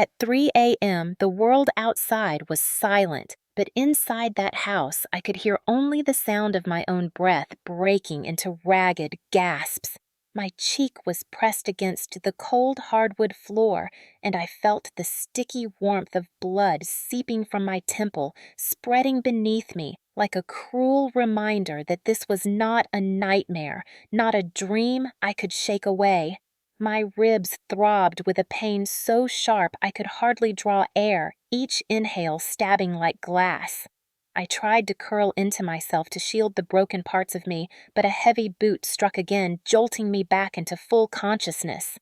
At 3 a.m., the world outside was silent, but inside that house, I could hear only the sound of my own breath breaking into ragged gasps. My cheek was pressed against the cold hardwood floor, and I felt the sticky warmth of blood seeping from my temple, spreading beneath me like a cruel reminder that this was not a nightmare, not a dream I could shake away. My ribs throbbed with a pain so sharp I could hardly draw air, each inhale stabbing like glass. I tried to curl into myself to shield the broken parts of me, but a heavy boot struck again, jolting me back into full consciousness.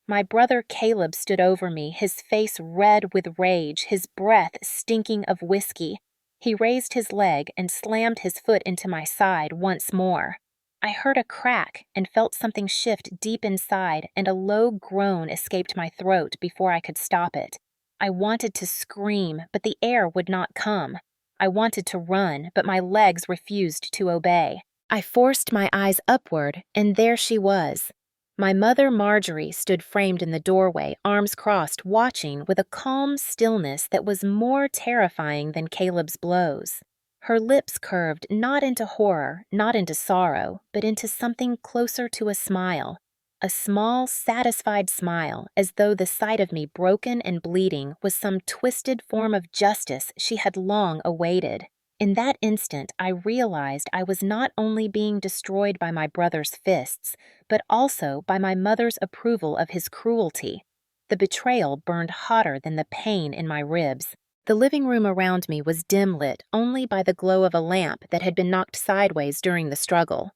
My brother Caleb stood over me, his face red with rage, his breath stinking of whiskey. He raised his leg and slammed his foot into my side once more. I heard a crack and felt something shift deep inside, and a low groan escaped my throat before I could stop it. I wanted to scream, but the air would not come. I wanted to run, but my legs refused to obey. I forced my eyes upward, and there she was. My mother, Marjorie, stood framed in the doorway, arms crossed, watching with a calm stillness that was more terrifying than Caleb's blows. Her lips curved not into horror, not into sorrow, but into something closer to a smile. A small, satisfied smile, as though the sight of me broken and bleeding was some twisted form of justice she had long awaited. In that instant, I realized I was not only being destroyed by my brother's fists, but also by my mother's approval of his cruelty. The betrayal burned hotter than the pain in my ribs. The living room around me was dim lit only by the glow of a lamp that had been knocked sideways during the struggle.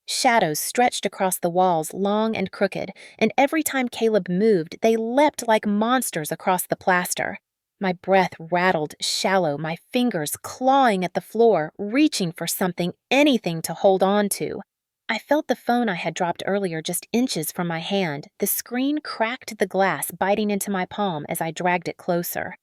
Shadows stretched across the walls, long and crooked, and every time Caleb moved, they leapt like monsters across the plaster. My breath rattled shallow, my fingers clawing at the floor, reaching for something, anything to hold on to. I felt the phone I had dropped earlier just inches from my hand. The screen cracked the glass, biting into my palm as I dragged it closer.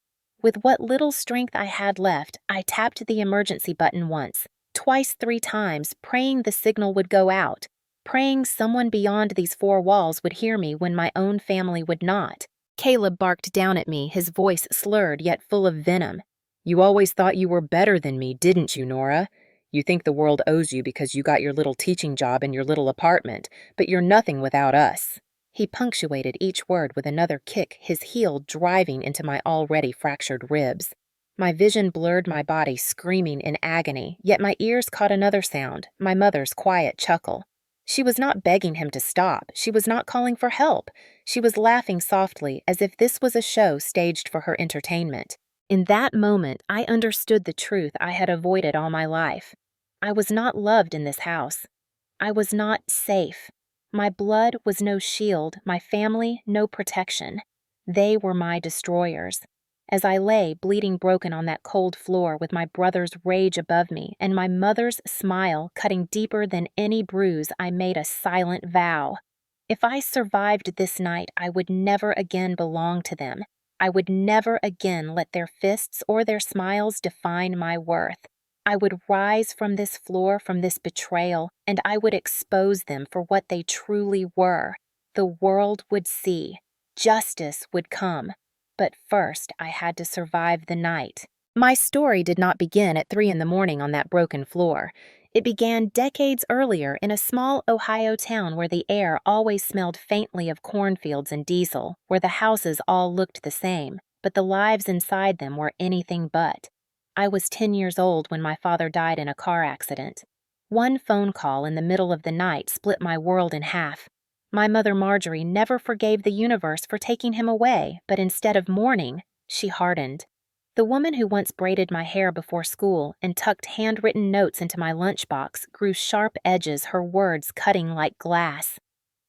With what little strength I had left, I tapped the emergency button once, twice, 3 times, praying the signal would go out, praying someone beyond these 4 walls would hear me when my own family would not. Caleb barked down at me, his voice slurred yet full of venom. You always thought you were better than me, didn't you, Nora? You think the world owes you because you got your little teaching job in your little apartment, but you're nothing without us. He punctuated each word with another kick, his heel driving into my already fractured ribs. My vision blurred my body, screaming in agony, yet my ears caught another sound, my mother's quiet chuckle. She was not begging him to stop. She was not calling for help. She was laughing softly, as if this was a show staged for her entertainment. In that moment, I understood the truth I had avoided all my life. I was not loved in this house. I was not safe. My blood was no shield, my family no protection. They were my destroyers. As I lay, bleeding broken on that cold floor with my brother's rage above me and my mother's smile cutting deeper than any bruise, I made a silent vow. If I survived this night, I would never again belong to them. I would never again let their fists or their smiles define my worth. I would rise from this floor, from this betrayal, and I would expose them for what they truly were. The world would see. Justice would come. But first, I had to survive the night. My story did not begin at 3 in the morning on that broken floor. It began decades earlier in a small Ohio town where the air always smelled faintly of cornfields and diesel, where the houses all looked the same, but the lives inside them were anything but. I was 10 years old when my father died in a car accident. One phone call in the middle of the night split my world in half. My mother Marjorie never forgave the universe for taking him away, but instead of mourning, she hardened. The woman who once braided my hair before school and tucked handwritten notes into my lunchbox grew sharp edges, her words cutting like glass.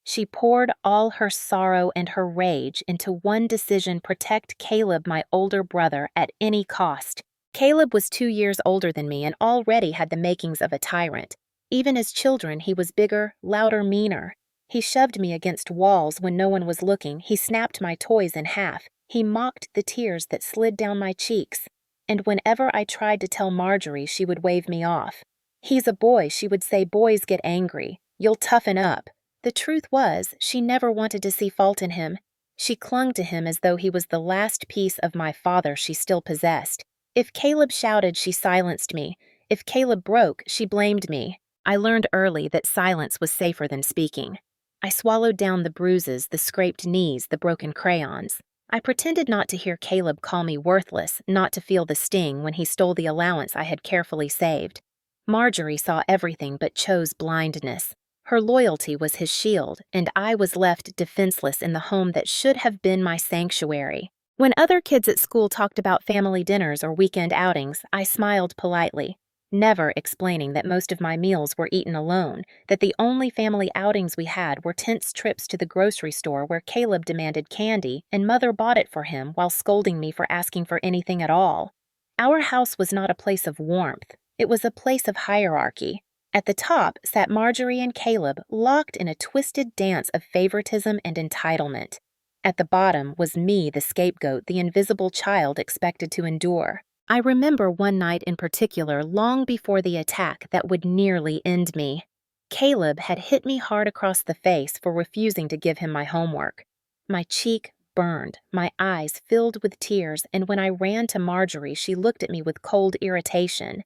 She poured all her sorrow and her rage into one decision: protect Caleb, my older brother, at any cost. Caleb was 2 years older than me and already had the makings of a tyrant. Even as children, he was bigger, louder, meaner. He shoved me against walls when no one was looking. He snapped my toys in half. He mocked the tears that slid down my cheeks. And whenever I tried to tell Marjorie, she would wave me off. He's a boy, she would say. Boys get angry. You'll toughen up. The truth was, she never wanted to see fault in him. She clung to him as though he was the last piece of my father she still possessed. If Caleb shouted, she silenced me. If Caleb broke, she blamed me. I learned early that silence was safer than speaking. I swallowed down the bruises, the scraped knees, the broken crayons. I pretended not to hear Caleb call me worthless, not to feel the sting when he stole the allowance I had carefully saved. Marjorie saw everything but chose blindness. Her loyalty was his shield, and I was left defenseless in the home that should have been my sanctuary. When other kids at school talked about family dinners or weekend outings, I smiled politely, never explaining that most of my meals were eaten alone, that the only family outings we had were tense trips to the grocery store where Caleb demanded candy and Mother bought it for him while scolding me for asking for anything at all. Our house was not a place of warmth. It was a place of hierarchy. At the top sat Marjorie and Caleb, locked in a twisted dance of favoritism and entitlement. At the bottom was me, the scapegoat, the invisible child expected to endure. I remember one night in particular, long before the attack that would nearly end me. Caleb had hit me hard across the face for refusing to give him my homework. My cheek burned, my eyes filled with tears, and when I ran to Marjorie, she looked at me with cold irritation.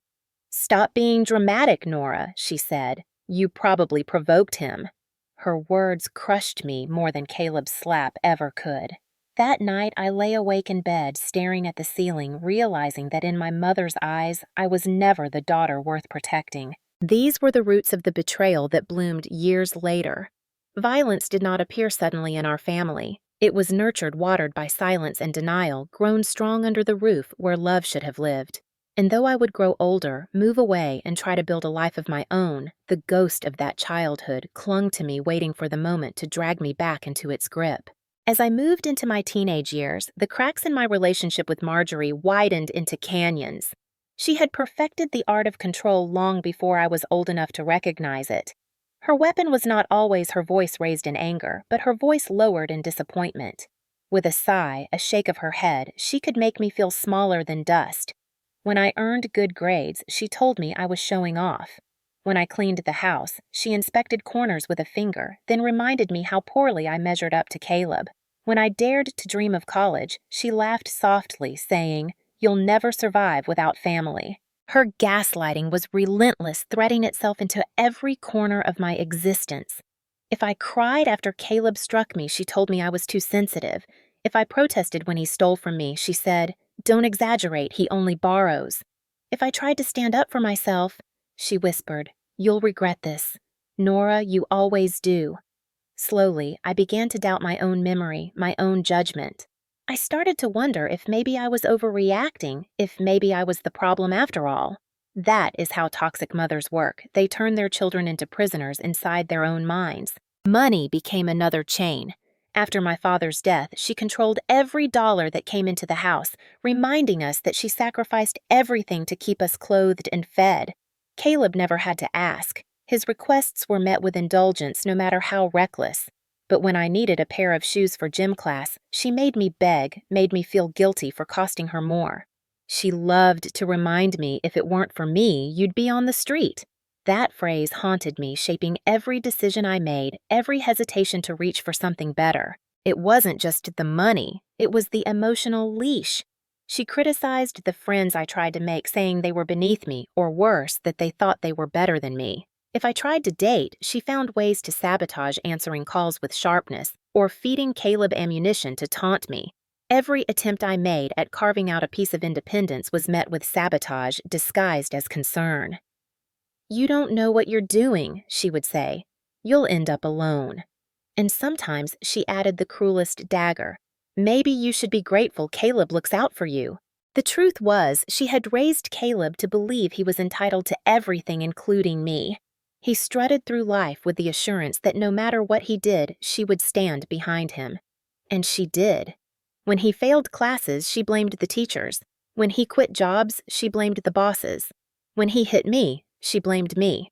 "Stop being dramatic, Nora," she said. "You probably provoked him." Her words crushed me more than Caleb's slap ever could. That night, I lay awake in bed, staring at the ceiling, realizing that in my mother's eyes, I was never the daughter worth protecting. These were the roots of the betrayal that bloomed years later. Violence did not appear suddenly in our family. It was nurtured, watered by silence and denial, grown strong under the roof where love should have lived. And though I would grow older, move away, and try to build a life of my own, the ghost of that childhood clung to me, waiting for the moment to drag me back into its grip. As I moved into my teenage years, the cracks in my relationship with Marjorie widened into canyons. She had perfected the art of control long before I was old enough to recognize it. Her weapon was not always her voice raised in anger, but her voice lowered in disappointment. With a sigh, a shake of her head, she could make me feel smaller than dust. When I earned good grades, she told me I was showing off. When I cleaned the house, she inspected corners with a finger, then reminded me how poorly I measured up to Caleb. When I dared to dream of college, she laughed softly, saying, "You'll never survive without family." Her gaslighting was relentless, threading itself into every corner of my existence. If I cried after Caleb struck me, she told me I was too sensitive. If I protested when he stole from me, she said, "Don't exaggerate, he only borrows." If I tried to stand up for myself, she whispered, "You'll regret this. Nora, you always do." Slowly, I began to doubt my own memory, my own judgment. I started to wonder if maybe I was overreacting, if maybe I was the problem after all. That is how toxic mothers work. They turn their children into prisoners inside their own minds. Money became another chain. After my father's death, she controlled every dollar that came into the house, reminding us that she sacrificed everything to keep us clothed and fed. Caleb never had to ask. His requests were met with indulgence, no matter how reckless. But when I needed a pair of shoes for gym class, she made me beg, made me feel guilty for costing her more. She loved to remind me, if it weren't for me, you'd be on the street. That phrase haunted me, shaping every decision I made, every hesitation to reach for something better. It wasn't just the money, it was the emotional leash. She criticized the friends I tried to make, saying they were beneath me, or worse, that they thought they were better than me. If I tried to date, she found ways to sabotage answering calls with sharpness, or feeding Caleb ammunition to taunt me. Every attempt I made at carving out a piece of independence was met with sabotage disguised as concern. "You don't know what you're doing," she would say. "You'll end up alone." And sometimes she added the cruelest dagger. "Maybe you should be grateful Caleb looks out for you." The truth was, she had raised Caleb to believe he was entitled to everything, including me. He strutted through life with the assurance that no matter what he did, she would stand behind him. And she did. When he failed classes, she blamed the teachers. When he quit jobs, she blamed the bosses. When he hit me, she blamed me.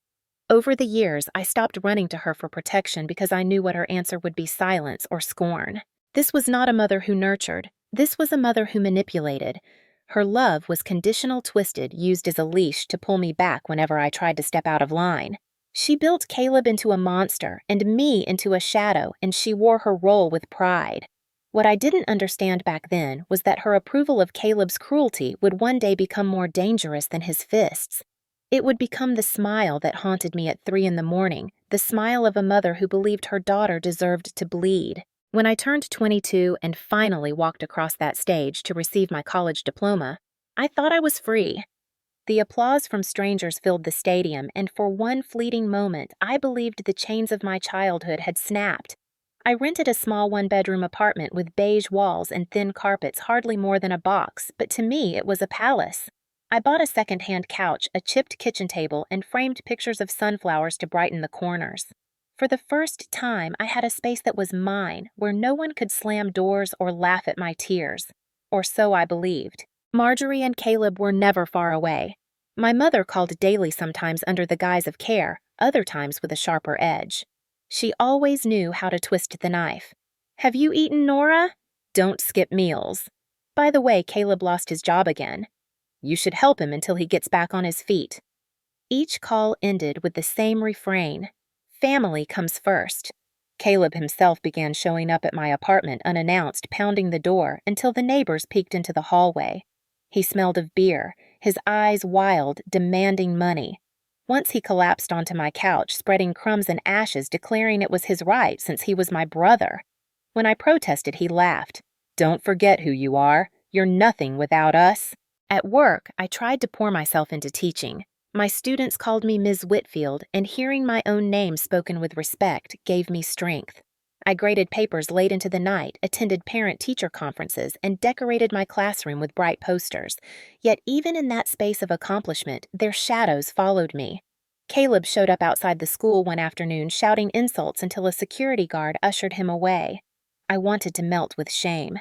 Over the years, I stopped running to her for protection because I knew what her answer would be: silence or scorn. This was not a mother who nurtured. This was a mother who manipulated. Her love was conditional, twisted, used as a leash to pull me back whenever I tried to step out of line. She built Caleb into a monster and me into a shadow, and she wore her role with pride. What I didn't understand back then was that her approval of Caleb's cruelty would one day become more dangerous than his fists. It would become the smile that haunted me at 3 in the morning, the smile of a mother who believed her daughter deserved to bleed. When I turned 22 and finally walked across that stage to receive my college diploma, I thought I was free. The applause from strangers filled the stadium, and for one fleeting moment, I believed the chains of my childhood had snapped. I rented a small one-bedroom apartment with beige walls and thin carpets, hardly more than a box, but to me it was a palace. I bought a second-hand couch, a chipped kitchen table, and framed pictures of sunflowers to brighten the corners. For the first time, I had a space that was mine, where no one could slam doors or laugh at my tears. Or so I believed. Marjorie and Caleb were never far away. My mother called daily, sometimes under the guise of care, other times with a sharper edge. She always knew how to twist the knife. "Have you eaten, Nora? Don't skip meals. By the way, Caleb lost his job again. You should help him until he gets back on his feet." Each call ended with the same refrain: family comes first. Caleb himself began showing up at my apartment unannounced, pounding the door until the neighbors peeked into the hallway. He smelled of beer, his eyes wild, demanding money. Once he collapsed onto my couch, spreading crumbs and ashes, declaring it was his right since he was my brother. When I protested, he laughed. "Don't forget who you are. You're nothing without us." At work, I tried to pour myself into teaching. My students called me Ms. Whitfield, and hearing my own name spoken with respect gave me strength. I graded papers late into the night, attended parent-teacher conferences, and decorated my classroom with bright posters. Yet even in that space of accomplishment, their shadows followed me. Caleb showed up outside the school one afternoon shouting insults until a security guard ushered him away. I wanted to melt with shame.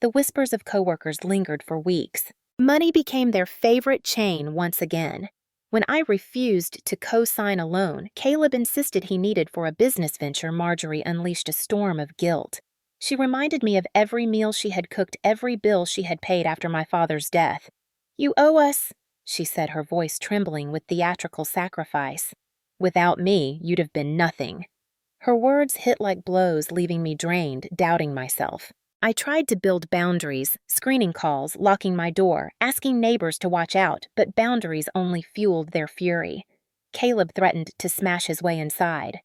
The whispers of coworkers lingered for weeks. Money became their favorite chain once again. When I refused to co-sign a loan, Caleb insisted he needed for a business venture. Marjorie unleashed a storm of guilt. She reminded me of every meal she had cooked, every bill she had paid after my father's death. "You owe us," she said, her voice trembling with theatrical sacrifice. "Without me, you'd have been nothing." Her words hit like blows, leaving me drained, doubting myself. I tried to build boundaries, screening calls, locking my door, asking neighbors to watch out, but boundaries only fueled their fury. Caleb threatened to smash his way inside.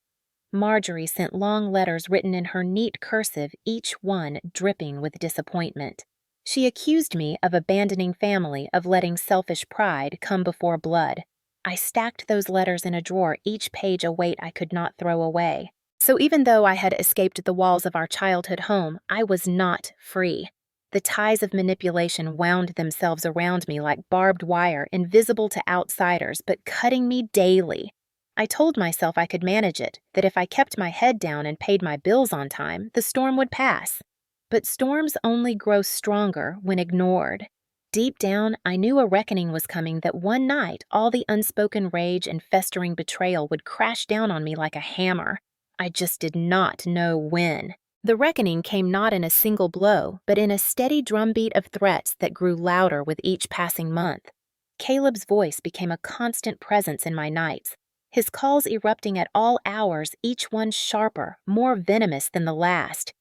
Marjorie sent long letters written in her neat cursive, each one dripping with disappointment. She accused me of abandoning family, of letting selfish pride come before blood. I stacked those letters in a drawer, each page a weight I could not throw away. So even though I had escaped the walls of our childhood home, I was not free. The ties of manipulation wound themselves around me like barbed wire, invisible to outsiders, but cutting me daily. I told myself I could manage it, that if I kept my head down and paid my bills on time, the storm would pass. But storms only grow stronger when ignored. Deep down, I knew a reckoning was coming, that one night all the unspoken rage and festering betrayal would crash down on me like a hammer. I just did not know when. The reckoning came not in a single blow, but in a steady drumbeat of threats that grew louder with each passing month. Caleb's voice became a constant presence in my nights, his calls erupting at all hours, each one sharper, more venomous than the last.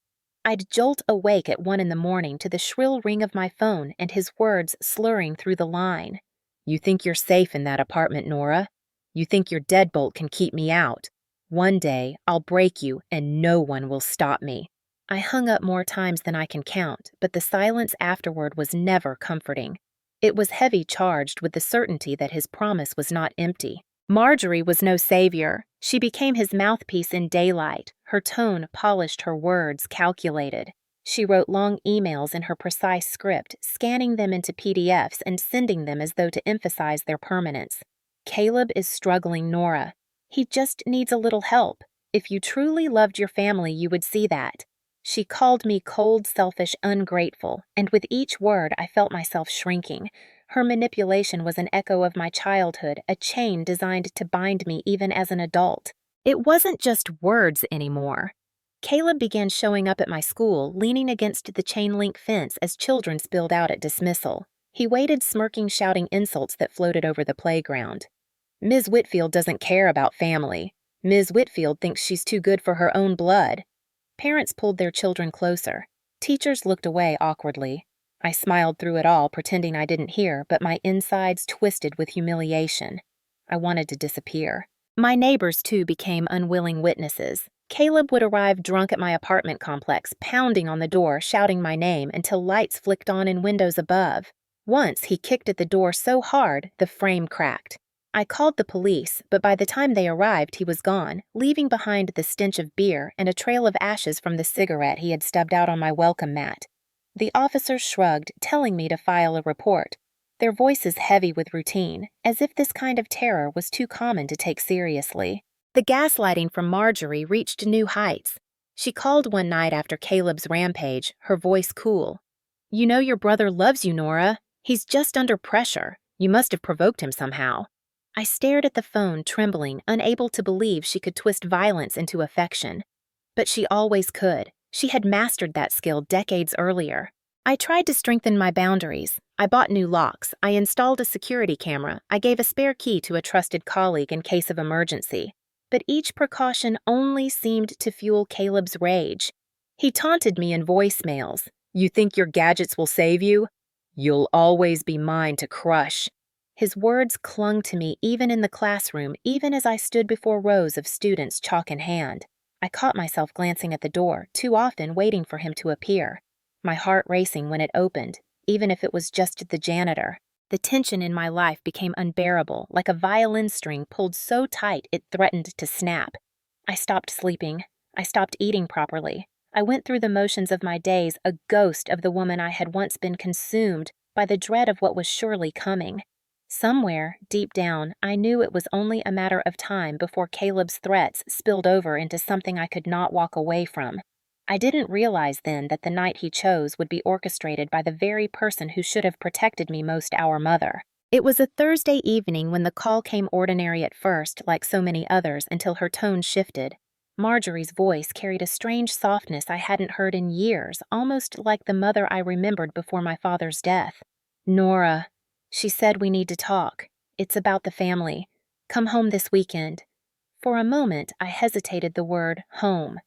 I'd jolt awake at 1 in the morning to the shrill ring of my phone and his words slurring through the line. "You think you're safe in that apartment, Nora? You think your deadbolt can keep me out? One day, I'll break you and no one will stop me." I hung up more times than I can count, but the silence afterward was never comforting. It was heavy charged with the certainty that his promise was not empty. Marjorie was no savior. She became his mouthpiece in daylight. Her tone polished her words, calculated. She wrote long emails in her precise script, scanning them into PDFs and sending them as though to emphasize their permanence. "Caleb is struggling, Nora. He just needs a little help. If you truly loved your family, you would see that." She called me cold, selfish, ungrateful, and with each word I felt myself shrinking. Her manipulation was an echo of my childhood, a chain designed to bind me even as an adult. It wasn't just words anymore. Caleb began showing up at my school, leaning against the chain-link fence as children spilled out at dismissal. He waited, smirking, shouting insults that floated over the playground. "Ms. Whitfield doesn't care about family. Ms. Whitfield thinks she's too good for her own blood." Parents pulled their children closer. Teachers looked away awkwardly. I smiled through it all, pretending I didn't hear, but my insides twisted with humiliation. I wanted to disappear. My neighbors, too, became unwilling witnesses. Caleb would arrive drunk at my apartment complex, pounding on the door, shouting my name until lights flicked on in windows above. Once he kicked at the door so hard, the frame cracked. I called the police, but by the time they arrived, he was gone, leaving behind the stench of beer and a trail of ashes from the cigarette he had stubbed out on my welcome mat. The officers shrugged, telling me to file a report, their voices heavy with routine, as if this kind of terror was too common to take seriously. The gaslighting from Marjorie reached new heights. She called one night after Caleb's rampage, her voice cool. "You know your brother loves you, Nora. He's just under pressure. You must have provoked him somehow." I stared at the phone, trembling, unable to believe she could twist violence into affection. But she always could. She had mastered that skill decades earlier. I tried to strengthen my boundaries. I bought new locks. I installed a security camera. I gave a spare key to a trusted colleague in case of emergency. But each precaution only seemed to fuel Caleb's rage. He taunted me in voicemails. "You think your gadgets will save you? You'll always be mine to crush." His words clung to me even in the classroom, even as I stood before rows of students, chalk in hand. I caught myself glancing at the door, too often waiting for him to appear. My heart racing when it opened, even if it was just the janitor. The tension in my life became unbearable, like a violin string pulled so tight it threatened to snap. I stopped sleeping. I stopped eating properly. I went through the motions of my days, a ghost of the woman I had once been, consumed by the dread of what was surely coming. Somewhere, deep down, I knew it was only a matter of time before Caleb's threats spilled over into something I could not walk away from. I didn't realize then that the night he chose would be orchestrated by the very person who should have protected me most, our mother. It was a Thursday evening when the call came ordinary at first, like so many others, until her tone shifted. Marjorie's voice carried a strange softness I hadn't heard in years, almost like the mother I remembered before my father's death. "Nora," she said, "we need to talk. It's about the family. Come home this weekend." For a moment, I hesitated the word home,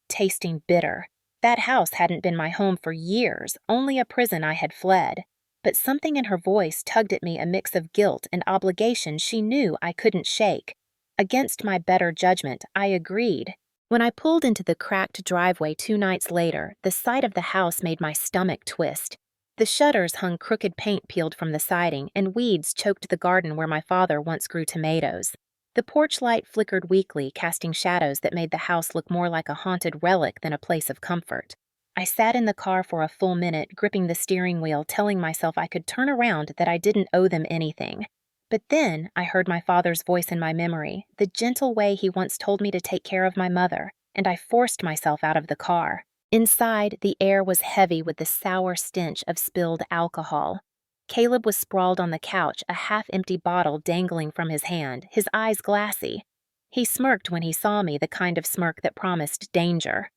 tasting bitter. That house hadn't been my home for years, only a prison I had fled. But something in her voice tugged at me, a mix of guilt and obligation she knew I couldn't shake. Against my better judgment, I agreed. When I pulled into the cracked driveway 2 nights later, the sight of the house made my stomach twist. The shutters hung crooked paint peeled from the siding, and weeds choked the garden where my father once grew tomatoes. The porch light flickered weakly, casting shadows that made the house look more like a haunted relic than a place of comfort. I sat in the car for a full minute, gripping the steering wheel, telling myself I could turn around, that I didn't owe them anything. But then I heard my father's voice in my memory, the gentle way he once told me to take care of my mother, and I forced myself out of the car. Inside, the air was heavy with the sour stench of spilled alcohol. Caleb was sprawled on the couch, a half-empty bottle dangling from his hand, his eyes glassy. He smirked when he saw me, the kind of smirk that promised danger.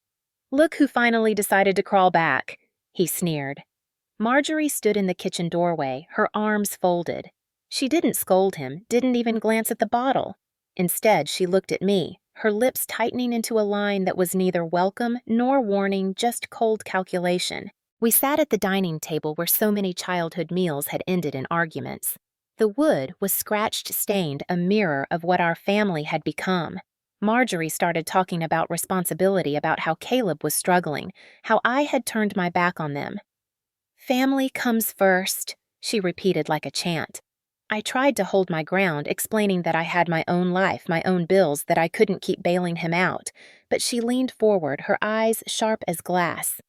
"Look who finally decided to crawl back," he sneered. Marjorie stood in the kitchen doorway, her arms folded. She didn't scold him, didn't even glance at the bottle. Instead, she looked at me, her lips tightening into a line that was neither welcome nor warning, just cold calculation. We sat at the dining table where so many childhood meals had ended in arguments. The wood was scratched-stained, a mirror of what our family had become. Marjorie started talking about responsibility, about how Caleb was struggling, how I had turned my back on them. "Family comes first," she repeated like a chant. I tried to hold my ground, explaining that I had my own life, my own bills, that I couldn't keep bailing him out. But she leaned forward, her eyes sharp as glass.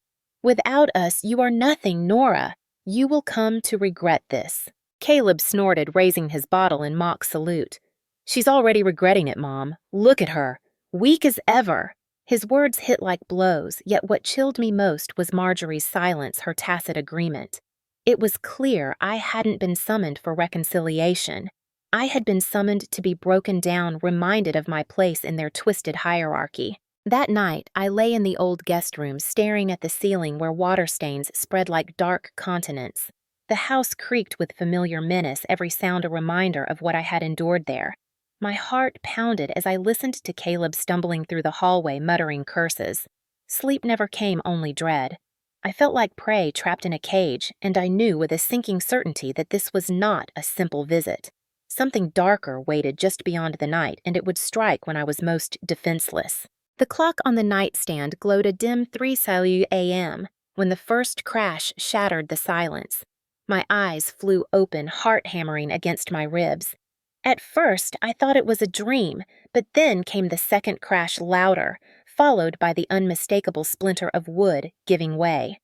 "Without us, you are nothing, Nora. You will come to regret this." Caleb snorted, raising his bottle in mock salute. "She's already regretting it, Mom. Look at her. Weak as ever." His words hit like blows, yet what chilled me most was Marjorie's silence, her tacit agreement. It was clear I hadn't been summoned for reconciliation. I had been summoned to be broken down, reminded of my place in their twisted hierarchy. That night, I lay in the old guest room, staring at the ceiling where water stains spread like dark continents. The house creaked with familiar menace, every sound a reminder of what I had endured there. My heart pounded as I listened to Caleb stumbling through the hallway, muttering curses. Sleep never came, only dread. I felt like prey trapped in a cage, and I knew with a sinking certainty that this was not a simple visit. Something darker waited just beyond the night, and it would strike when I was most defenseless. The clock on the nightstand glowed a dim 3A.M. when the first crash shattered the silence. My eyes flew open, heart-hammering against my ribs. At first, I thought it was a dream, but then came the second crash louder, followed by the unmistakable splinter of wood giving way.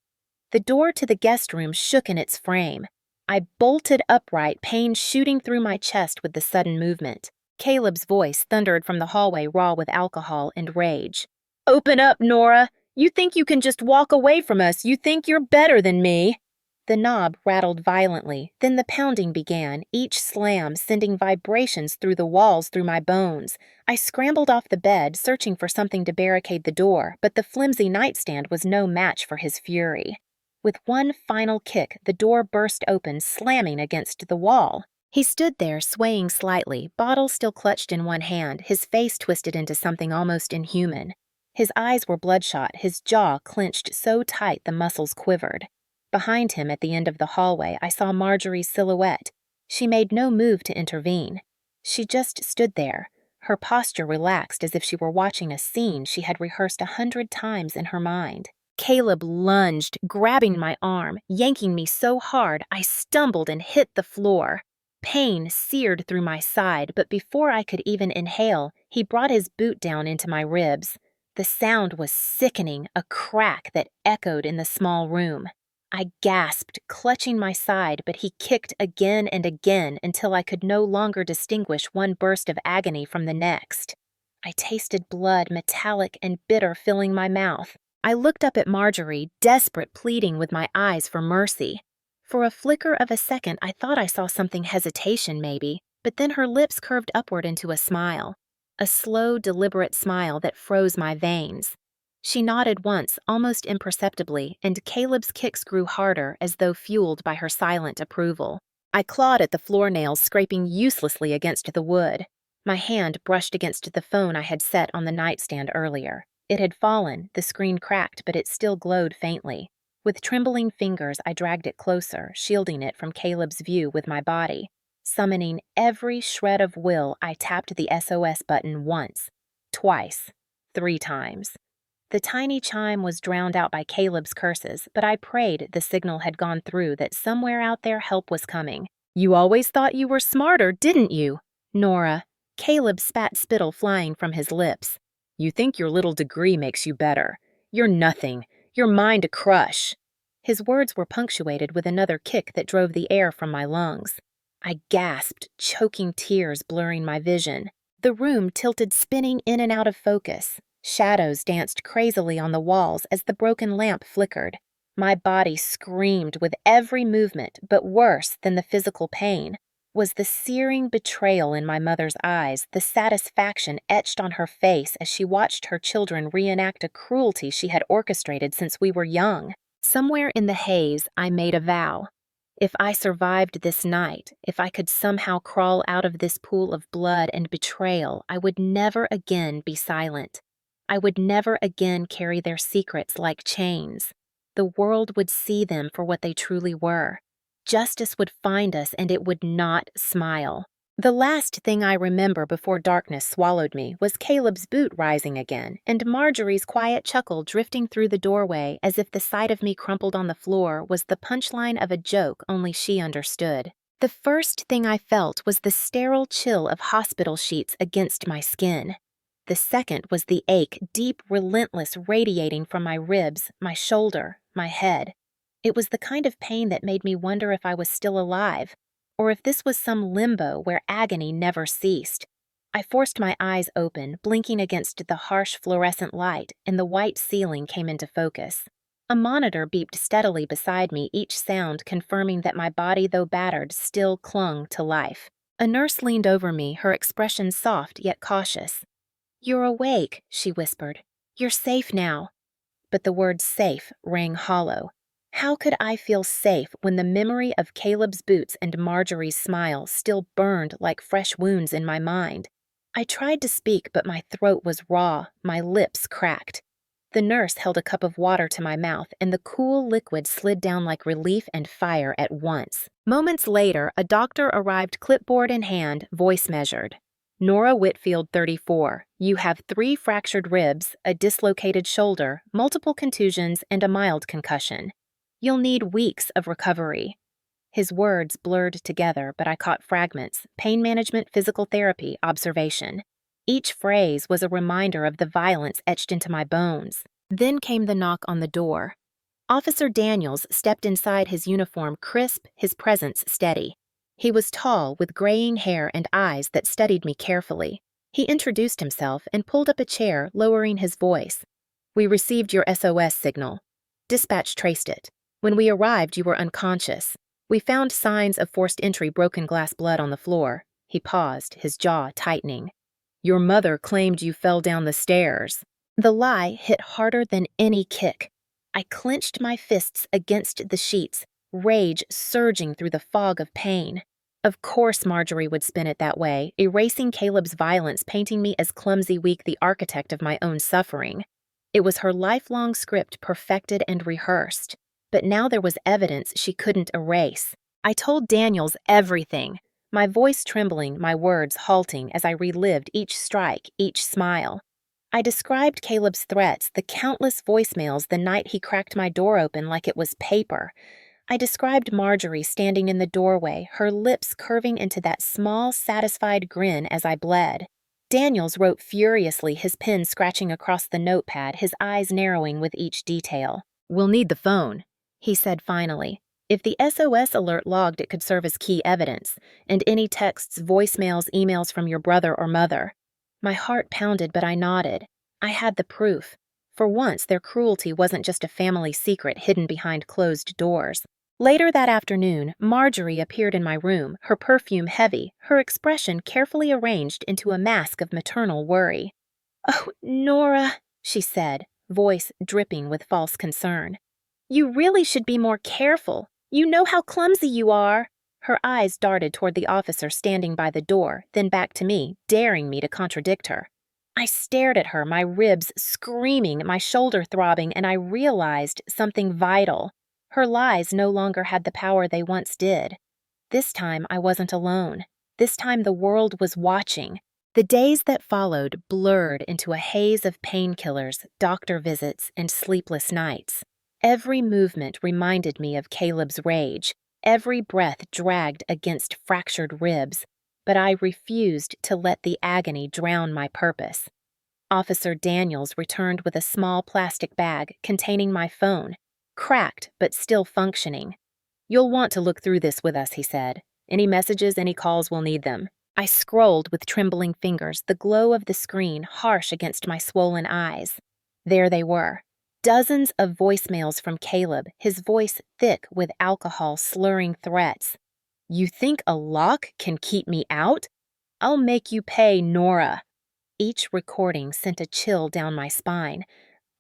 The door to the guest room shook in its frame. I bolted upright, pain shooting through my chest with the sudden movement. Caleb's voice thundered from the hallway, raw with alcohol and rage. "Open up, Nora! You think you can just walk away from us? You think you're better than me?" The knob rattled violently, then the pounding began, each slam sending vibrations through the walls, through my bones. I scrambled off the bed, searching for something to barricade the door, but the flimsy nightstand was no match for his fury. With one final kick, the door burst open, slamming against the wall. He stood there, swaying slightly, bottle still clutched in one hand, his face twisted into something almost inhuman. His eyes were bloodshot, his jaw clenched so tight the muscles quivered. Behind him, at the end of the hallway, I saw Marjorie's silhouette. She made no move to intervene. She just stood there, her posture relaxed as if she were watching a scene she had rehearsed 100 times in her mind. Caleb lunged, grabbing my arm, yanking me so hard I stumbled and hit the floor. Pain seared through my side, but before I could even inhale, he brought his boot down into my ribs. The sound was sickening, a crack that echoed in the small room. I gasped, clutching my side, but he kicked again and again until I could no longer distinguish one burst of agony from the next. I tasted blood, metallic and bitter, filling my mouth. I looked up at Marjorie, desperate, pleading with my eyes for mercy. For a flicker of a second, I thought I saw something hesitation, maybe, but then her lips curved upward into a smile. A slow, deliberate smile that froze my veins. She nodded once, almost imperceptibly, and Caleb's kicks grew harder as though fueled by her silent approval. I clawed at the floor nails, scraping uselessly against the wood. My hand brushed against the phone I had set on the nightstand earlier. It had fallen, the screen cracked, but it still glowed faintly. With trembling fingers, I dragged it closer, shielding it from Caleb's view with my body. Summoning every shred of will, I tapped the SOS button once, twice, 3 times. The tiny chime was drowned out by Caleb's curses, but I prayed the signal had gone through, that somewhere out there help was coming. "You always thought you were smarter, didn't you?" "Nora." Caleb spat spittle flying from his lips. "You think your little degree makes you better. You're nothing. You're mine to crush." His words were punctuated with another kick that drove the air from my lungs. I gasped, choking tears blurring my vision. The room tilted, spinning in and out of focus. Shadows danced crazily on the walls as the broken lamp flickered. My body screamed with every movement, but worse than the physical pain was the searing betrayal in my mother's eyes, the satisfaction etched on her face as she watched her children reenact a cruelty she had orchestrated since we were young. Somewhere in the haze, I made a vow. If I survived this night, if I could somehow crawl out of this pool of blood and betrayal, I would never again be silent. I would never again carry their secrets like chains. The world would see them for what they truly were. Justice would find us, and it would not smile. The last thing I remember before darkness swallowed me was Caleb's boot rising again, and Marjorie's quiet chuckle drifting through the doorway as if the sight of me crumpled on the floor was the punchline of a joke only she understood. The first thing I felt was the sterile chill of hospital sheets against my skin. The second was the ache, deep, relentless, radiating from my ribs, my shoulder, my head. It was the kind of pain that made me wonder if I was still alive, or if this was some limbo where agony never ceased. I forced my eyes open, blinking against the harsh fluorescent light, and the white ceiling came into focus. A monitor beeped steadily beside me, each sound confirming that my body, though battered, still clung to life. A nurse leaned over me, her expression soft yet cautious. "You're awake," she whispered. "You're safe now." But the word safe rang hollow. How could I feel safe when the memory of Caleb's boots and Marjorie's smile still burned like fresh wounds in my mind? I tried to speak, but my throat was raw, my lips cracked. The nurse held a cup of water to my mouth, and the cool liquid slid down like relief and fire at once. Moments later, a doctor arrived, clipboard in hand, voice measured. Nora Whitfield, 34. You have 3 fractured ribs, a dislocated shoulder, multiple contusions, and a mild concussion. You'll need weeks of recovery. His words blurred together, but I caught fragments: pain management, physical therapy, observation. Each phrase was a reminder of the violence etched into my bones. Then came the knock on the door. Officer Daniels stepped inside, his uniform crisp, his presence steady. He was tall, with graying hair and eyes that studied me carefully. He introduced himself and pulled up a chair, lowering his voice. We received your SOS signal. Dispatch traced it. When we arrived, you were unconscious. We found signs of forced entry, broken glass, blood on the floor. He paused, his jaw tightening. Your mother claimed you fell down the stairs. The lie hit harder than any kick. I clenched my fists against the sheets, rage surging through the fog of pain. Of course Marjorie would spin it that way, erasing Caleb's violence, painting me as clumsy, weak, the architect of my own suffering. It was her lifelong script, perfected and rehearsed. But now there was evidence she couldn't erase. I told Daniels everything, my voice trembling, my words halting as I relived each strike, each smile. I described Caleb's threats, the countless voicemails the night he cracked my door open like it was paper. I described Marjorie standing in the doorway, her lips curving into that small, satisfied grin as I bled. Daniels wrote furiously, his pen scratching across the notepad, his eyes narrowing with each detail. We'll need the phone, he said finally. If the SOS alert logged, it could serve as key evidence, and any texts, voicemails, emails from your brother or mother. My heart pounded, but I nodded. I had the proof. For once, their cruelty wasn't just a family secret hidden behind closed doors. Later that afternoon, Marjorie appeared in my room, her perfume heavy, her expression carefully arranged into a mask of maternal worry. "Oh, Nora," she said, voice dripping with false concern. "You really should be more careful. You know how clumsy you are." Her eyes darted toward the officer standing by the door, then back to me, daring me to contradict her. I stared at her, my ribs screaming, my shoulder throbbing, and I realized something vital. Her lies no longer had the power they once did. This time I wasn't alone. This time the world was watching. The days that followed blurred into a haze of painkillers, doctor visits, and sleepless nights. Every movement reminded me of Caleb's rage. Every breath dragged against fractured ribs, but I refused to let the agony drown my purpose. Officer Daniels returned with a small plastic bag containing my phone, cracked but still functioning. "You'll want to look through this with us," he said. "Any messages, any calls, we'll need them." I scrolled with trembling fingers, the glow of the screen harsh against my swollen eyes. There they were. Dozens of voicemails from Caleb, his voice thick with alcohol, slurring threats. "You think a lock can keep me out? I'll make you pay, Nora." Each recording sent a chill down my spine,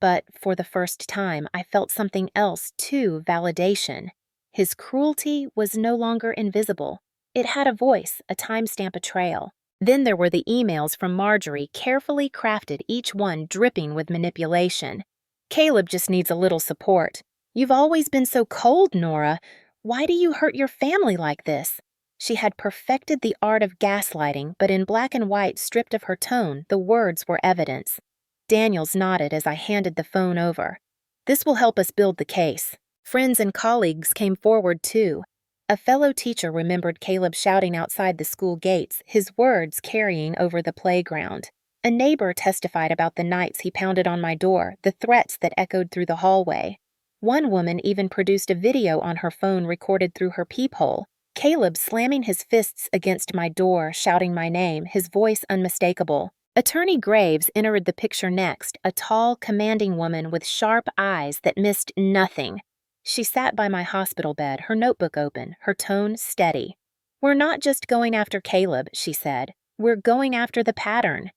but for the first time I felt something else too: validation. His cruelty was no longer invisible. It had a voice, a timestamp, a trail. Then there were the emails from Marjorie, carefully crafted, each one dripping with manipulation. "Caleb just needs a little support. You've always been so cold, Nora. Why do you hurt your family like this?" She had perfected the art of gaslighting, but in black and white, stripped of her tone, the words were evidence. Daniels nodded as I handed the phone over. "This will help us build the case." Friends and colleagues came forward too. A fellow teacher remembered Caleb shouting outside the school gates, his words carrying over the playground. A neighbor testified about the nights he pounded on my door, the threats that echoed through the hallway. One woman even produced a video on her phone recorded through her peephole. Caleb slamming his fists against my door, shouting my name, his voice unmistakable. Attorney Graves entered the picture next, a tall, commanding woman with sharp eyes that missed nothing. She sat by my hospital bed, her notebook open, her tone steady. "We're not just going after Caleb," she said. "We're going after the pattern.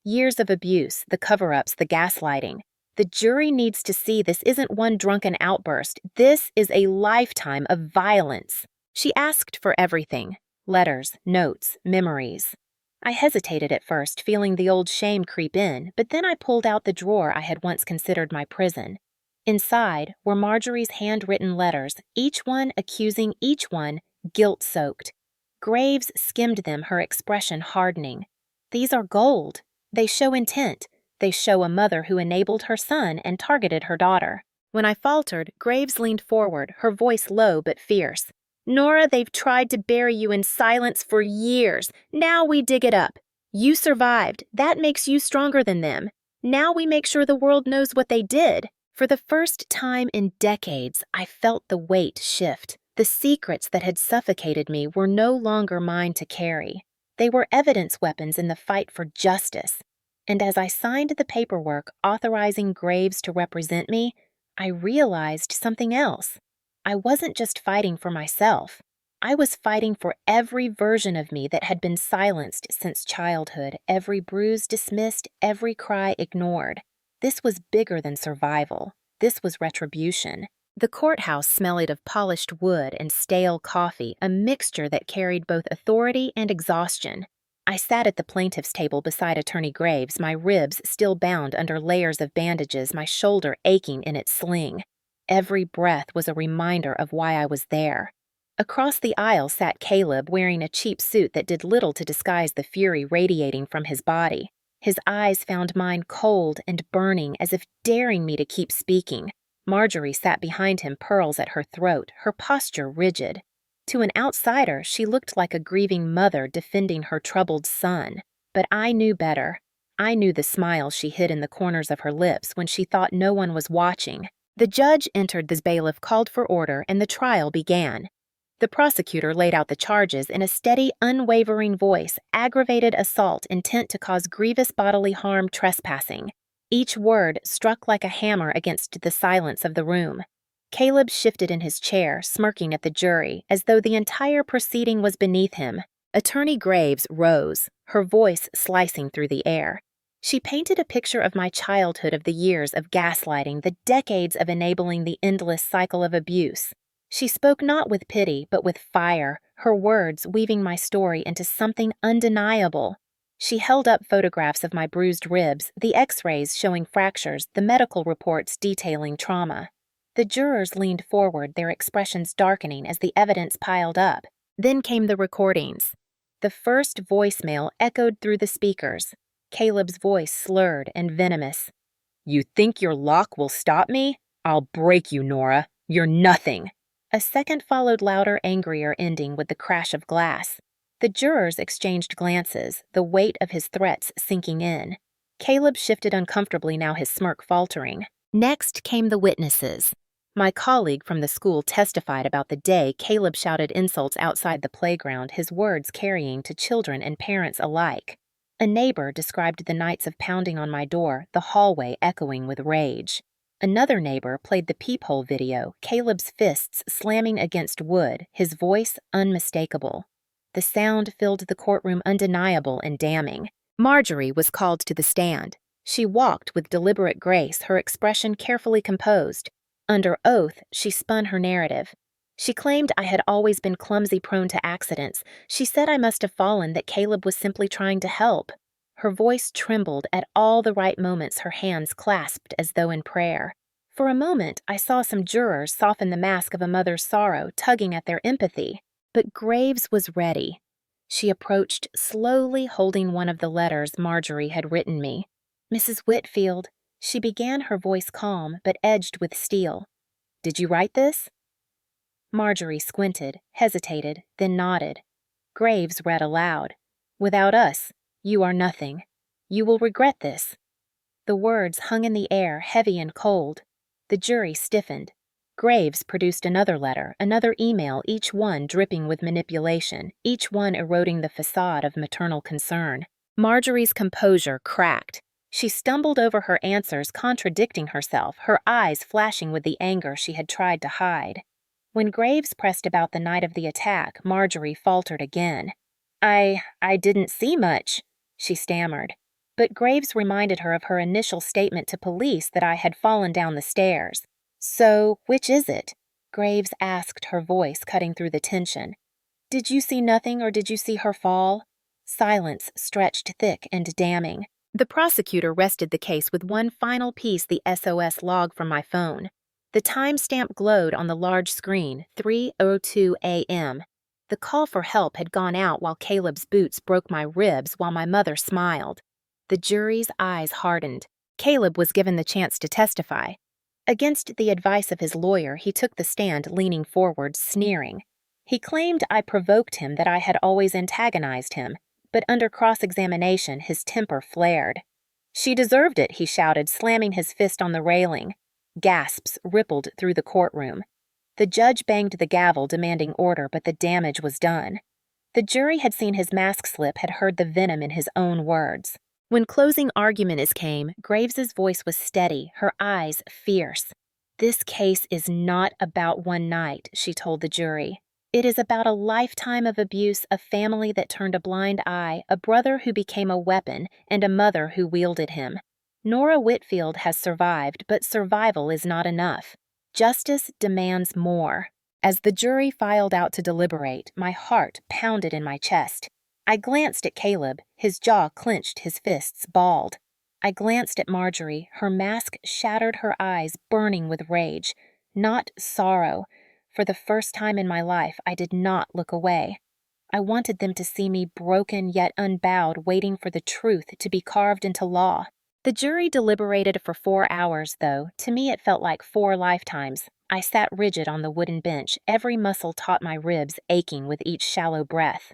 Years of abuse, the cover-ups, the gaslighting. The jury needs to see this isn't one drunken outburst. This is a lifetime of violence." She asked for everything: letters, notes, memories. I hesitated at first, feeling the old shame creep in, but then I pulled out the drawer I had once considered my prison. Inside were Marjorie's handwritten letters, each one accusing each one, guilt-soaked. Graves skimmed them, her expression hardening. These are gold. They show intent. They show a mother who enabled her son and targeted her daughter. When I faltered, Graves leaned forward, her voice low but fierce. Nora, they've tried to bury you in silence for years. Now we dig it up. You survived. That makes you stronger than them. Now we make sure the world knows what they did. For the first time in decades, I felt the weight shift. The secrets that had suffocated me were no longer mine to carry. They were evidence weapons in the fight for justice. And as I signed the paperwork authorizing Graves to represent me, I realized something else. I wasn't just fighting for myself. I was fighting for every version of me that had been silenced since childhood, every bruise dismissed, every cry ignored. This was bigger than survival. This was retribution. The courthouse smelled of polished wood and stale coffee, a mixture that carried both authority and exhaustion. I sat at the plaintiff's table beside Attorney Graves, my ribs still bound under layers of bandages, my shoulder aching in its sling. Every breath was a reminder of why I was there. Across the aisle sat Caleb, wearing a cheap suit that did little to disguise the fury radiating from his body. His eyes found mine cold and burning, as if daring me to keep speaking. Marjorie sat behind him, pearls at her throat, her posture rigid. To an outsider, she looked like a grieving mother defending her troubled son. But I knew better. I knew the smile she hid in the corners of her lips when she thought no one was watching. The judge entered, the bailiff called for order, and the trial began. The prosecutor laid out the charges in a steady, unwavering voice: aggravated assault, intent to cause grievous bodily harm, trespassing. Each word struck like a hammer against the silence of the room. Caleb shifted in his chair, smirking at the jury, as though the entire proceeding was beneath him. Attorney Graves rose, her voice slicing through the air. She painted a picture of my childhood, of the years of gaslighting, the decades of enabling the endless cycle of abuse. She spoke not with pity, but with fire, her words weaving my story into something undeniable. She held up photographs of my bruised ribs, the x-rays showing fractures, the medical reports detailing trauma. The jurors leaned forward, their expressions darkening as the evidence piled up. Then came the recordings. The first voicemail echoed through the speakers. Caleb's voice slurred and venomous. "You think your lock will stop me? I'll break you, Nora. You're nothing." A second followed, louder, angrier, ending with the crash of glass. The jurors exchanged glances, the weight of his threats sinking in. Caleb shifted uncomfortably, now his smirk faltering. Next came the witnesses. My colleague from the school testified about the day Caleb shouted insults outside the playground, his words carrying to children and parents alike. A neighbor described the nights of pounding on my door, the hallway echoing with rage. Another neighbor played the peephole video, Caleb's fists slamming against wood, his voice unmistakable. The sound filled the courtroom, undeniable and damning. Marjorie was called to the stand. She walked with deliberate grace, her expression carefully composed. Under oath, she spun her narrative. She claimed I had always been clumsy, prone to accidents. She said I must have fallen, that Caleb was simply trying to help. Her voice trembled at all the right moments, her hands clasped as though in prayer. For a moment, I saw some jurors soften the mask of a mother's sorrow, tugging at their empathy. But Graves was ready. She approached slowly, holding one of the letters Marjorie had written me. "Mrs. Whitfield," she began, her voice calm but edged with steel. "Did you write this?" Marjorie squinted, hesitated, then nodded. Graves read aloud. "Without us, you are nothing. You will regret this." The words hung in the air, heavy and cold. The jury stiffened. Graves produced another letter, another email, each one dripping with manipulation, each one eroding the facade of maternal concern. Marjorie's composure cracked. She stumbled over her answers, contradicting herself, her eyes flashing with the anger she had tried to hide. When Graves pressed about the night of the attack, Marjorie faltered again. I didn't see much," she stammered. But Graves reminded her of her initial statement to police that I had fallen down the stairs. "So, which is it?" Graves asked, her voice cutting through the tension. "Did you see nothing, or did you see her fall?" Silence stretched thick and damning. The prosecutor rested the case with one final piece, the SOS log from my phone. The timestamp glowed on the large screen, 3:02 a.m. The call for help had gone out while Caleb's boots broke my ribs while my mother smiled. The jury's eyes hardened. Caleb was given the chance to testify. Against the advice of his lawyer, he took the stand, leaning forward, sneering. He claimed I provoked him, that I had always antagonized him, but under cross-examination his temper flared. "She deserved it," he shouted, slamming his fist on the railing. Gasps rippled through the courtroom. The judge banged the gavel, demanding order, but the damage was done. The jury had seen his mask slip, had heard the venom in his own words. When closing arguments came, Graves's voice was steady, her eyes fierce. "This case is not about one night," she told the jury. "It is about a lifetime of abuse, a family that turned a blind eye, a brother who became a weapon, and a mother who wielded him. Nora Whitfield has survived, but survival is not enough. Justice demands more." As the jury filed out to deliberate, my heart pounded in my chest. I glanced at Caleb, his jaw clenched, his fists balled. I glanced at Marjorie, her mask shattered, her eyes burning with rage. Not sorrow. For the first time in my life, I did not look away. I wanted them to see me broken yet unbowed, waiting for the truth to be carved into law. The jury deliberated for 4 hours, though. To me it felt like 4 lifetimes. I sat rigid on the wooden bench, every muscle taut my ribs aching with each shallow breath.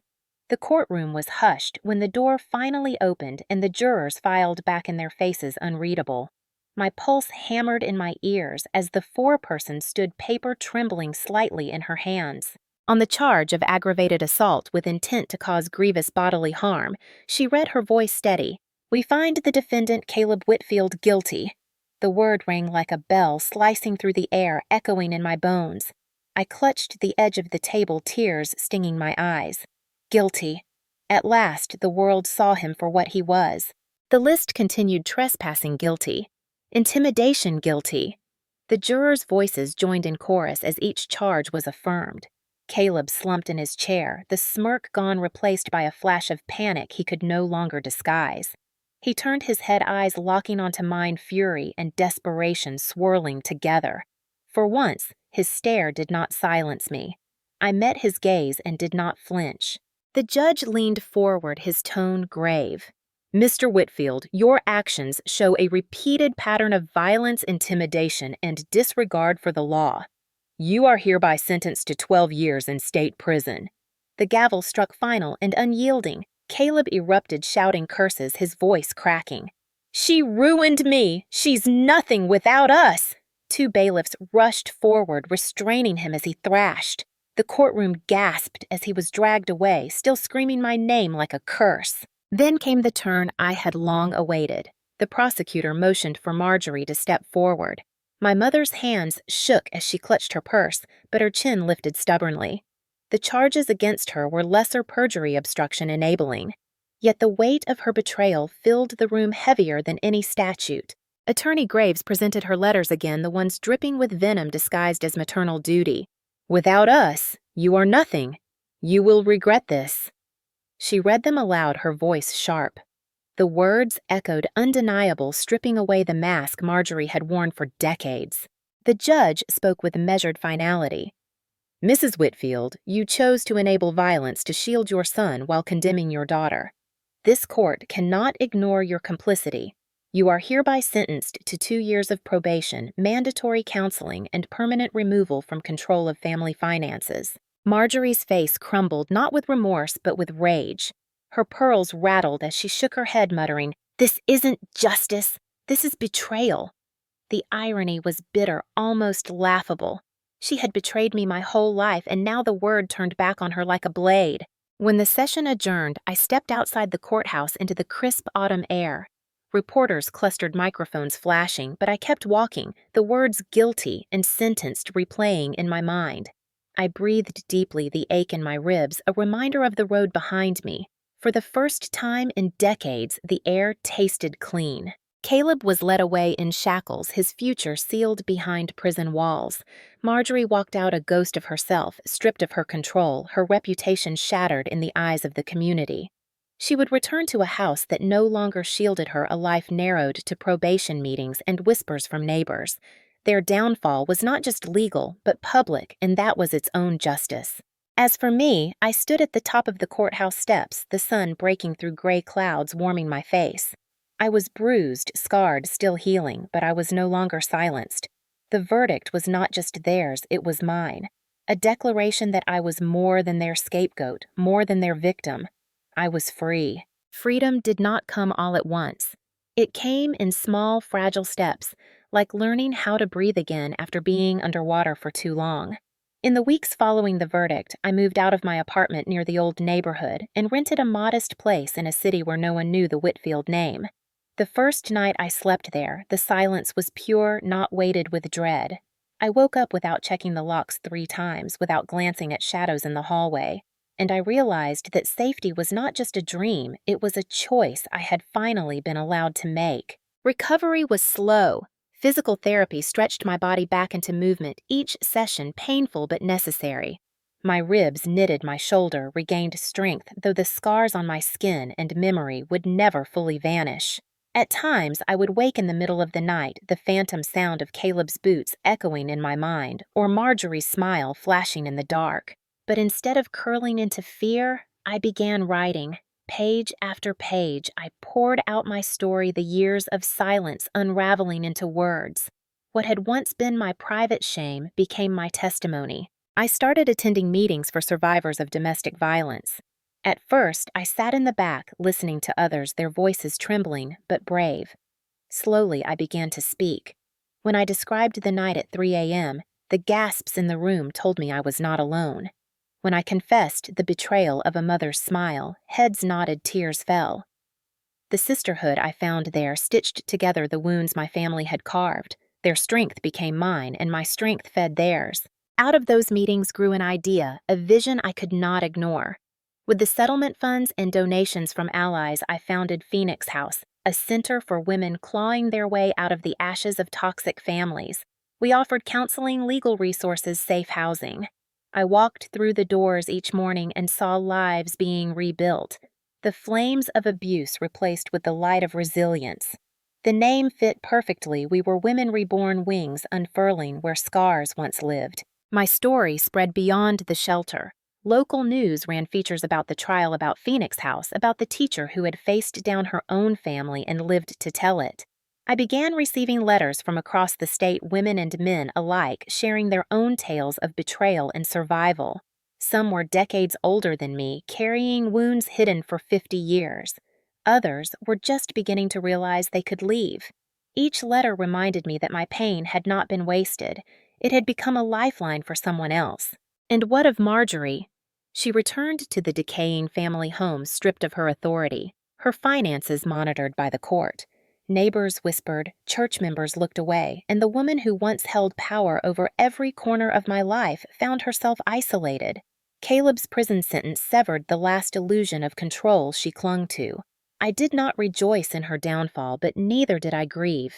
The courtroom was hushed when the door finally opened and the jurors filed back in their faces unreadable. My pulse hammered in my ears as the foreperson stood, paper trembling slightly in her hands. On the charge of aggravated assault with intent to cause grievous bodily harm, she read, her voice steady. "We find the defendant Caleb Whitfield guilty." The word rang like a bell, slicing through the air, echoing in my bones. I clutched the edge of the table, tears stinging my eyes. Guilty. At last, the world saw him for what he was. The list continued: trespassing guilty, intimidation guilty. The jurors' voices joined in chorus as each charge was affirmed. Caleb slumped in his chair, the smirk gone, replaced by a flash of panic he could no longer disguise. He turned, his head eyes locking onto mine, fury and desperation swirling together. For once, his stare did not silence me. I met his gaze and did not flinch. The judge leaned forward, his tone grave. "Mr. Whitfield, your actions show a repeated pattern of violence, intimidation, and disregard for the law. You are hereby sentenced to 12 years in state prison." The gavel struck final and unyielding. Caleb erupted, shouting curses, his voice cracking. "She ruined me! She's nothing without us!" 2 bailiffs rushed forward, restraining him as he thrashed. The courtroom gasped as he was dragged away, still screaming my name like a curse. Then came the turn I had long awaited. The prosecutor motioned for Marjorie to step forward. My mother's hands shook as she clutched her purse, but her chin lifted stubbornly. The charges against her were lesser perjury, obstruction, enabling. Yet the weight of her betrayal filled the room heavier than any statute. Attorney Graves presented her letters again, the ones dripping with venom disguised as maternal duty. "Without us, you are nothing. You will regret this." She read them aloud, her voice sharp. The words echoed undeniable, stripping away the mask Marjorie had worn for decades. The judge spoke with measured finality. "Mrs. Whitfield, you chose to enable violence to shield your son while condemning your daughter. This court cannot ignore your complicity. You are hereby sentenced to 2 years of probation, mandatory counseling, and permanent removal from control of family finances." Marjorie's face crumbled, not with remorse, but with rage. Her pearls rattled as she shook her head, muttering, "This isn't justice. This is betrayal." The irony was bitter, almost laughable. She had betrayed me my whole life, and now the word turned back on her like a blade. When the session adjourned, I stepped outside the courthouse into the crisp autumn air. Reporters clustered, microphones flashing, but I kept walking, the words "guilty" and "sentenced" replaying in my mind. I breathed deeply, the ache in my ribs, a reminder of the road behind me. For the first time in decades, the air tasted clean. Caleb was led away in shackles, his future sealed behind prison walls. Marjorie walked out, a ghost of herself, stripped of her control, her reputation shattered in the eyes of the community. She would return to a house that no longer shielded her a life narrowed to probation meetings and whispers from neighbors. Their downfall was not just legal, but public, and that was its own justice. As for me, I stood at the top of the courthouse steps, the sun breaking through gray clouds warming my face. I was bruised, scarred, still healing, but I was no longer silenced. The verdict was not just theirs, it was mine. A declaration that I was more than their scapegoat, more than their victim. I was free. Freedom did not come all at once. It came in small, fragile steps, like learning how to breathe again after being underwater for too long. In the weeks following the verdict, I moved out of my apartment near the old neighborhood and rented a modest place in a city where no one knew the Whitfield name. The first night I slept there, the silence was pure, not weighted with dread. I woke up without checking the locks 3 times, without glancing at shadows in the hallway, and I realized that safety was not just a dream, it was a choice I had finally been allowed to make. Recovery was slow. Physical therapy stretched my body back into movement, each session painful but necessary. My ribs knitted my shoulder, regained strength, though the scars on my skin and memory would never fully vanish. At times, I would wake in the middle of the night, the phantom sound of Caleb's boots echoing in my mind, or Marjorie's smile flashing in the dark. But instead of curling into fear, I began writing. Page after page, I poured out my story, the years of silence unraveling into words. What had once been my private shame became my testimony. I started attending meetings for survivors of domestic violence. At first, I sat in the back, listening to others, their voices trembling, but brave. Slowly, I began to speak. When I described the night at 3 a.m., the gasps in the room told me I was not alone. When I confessed the betrayal of a mother's smile, heads nodded, tears fell. The sisterhood I found there stitched together the wounds my family had carved. Their strength became mine, and my strength fed theirs. Out of those meetings grew an idea, a vision I could not ignore. With the settlement funds and donations from allies, I founded Phoenix House, a center for women clawing their way out of the ashes of toxic families. We offered counseling, legal resources, safe housing. I walked through the doors each morning and saw lives being rebuilt, the flames of abuse replaced with the light of resilience. The name fit perfectly. We were women reborn, wings unfurling where scars once lived. My story spread beyond the shelter. Local news ran features about the trial about Phoenix House, about the teacher who had faced down her own family and lived to tell it. I began receiving letters from across the state, women and men alike, sharing their own tales of betrayal and survival. Some were decades older than me, carrying wounds hidden for 50 years. Others were just beginning to realize they could leave. Each letter reminded me that my pain had not been wasted. It had become a lifeline for someone else. And what of Marjorie? She returned to the decaying family home, stripped of her authority, her finances monitored by the court. Neighbors whispered, church members looked away, and the woman who once held power over every corner of my life found herself isolated. Caleb's prison sentence severed the last illusion of control she clung to. I did not rejoice in her downfall, but neither did I grieve.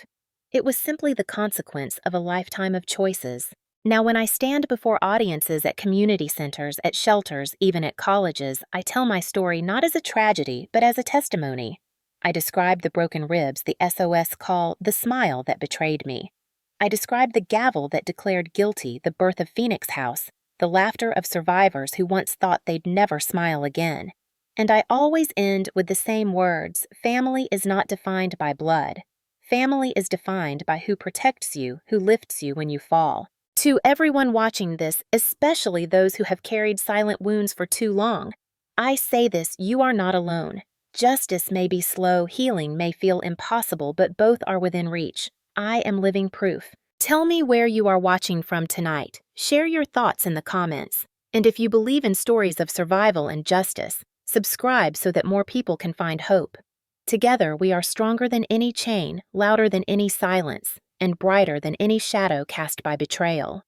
It was simply the consequence of a lifetime of choices. Now, when I stand before audiences at community centers, at shelters, even at colleges, I tell my story not as a tragedy, but as a testimony. I describe the broken ribs, the SOS call, the smile that betrayed me. I describe the gavel that declared guilty, the birth of Phoenix House, the laughter of survivors who once thought they'd never smile again. And I always end with the same words: family is not defined by blood. Family is defined by who protects you, who lifts you when you fall. To everyone watching this, especially those who have carried silent wounds for too long, I say this: you are not alone. Justice may be slow, healing may feel impossible, but both are within reach. I am living proof. Tell me where you are watching from tonight. Share your thoughts in the comments. And if you believe in stories of survival and justice, subscribe so that more people can find hope. Together, we are stronger than any chain, louder than any silence, and brighter than any shadow cast by betrayal.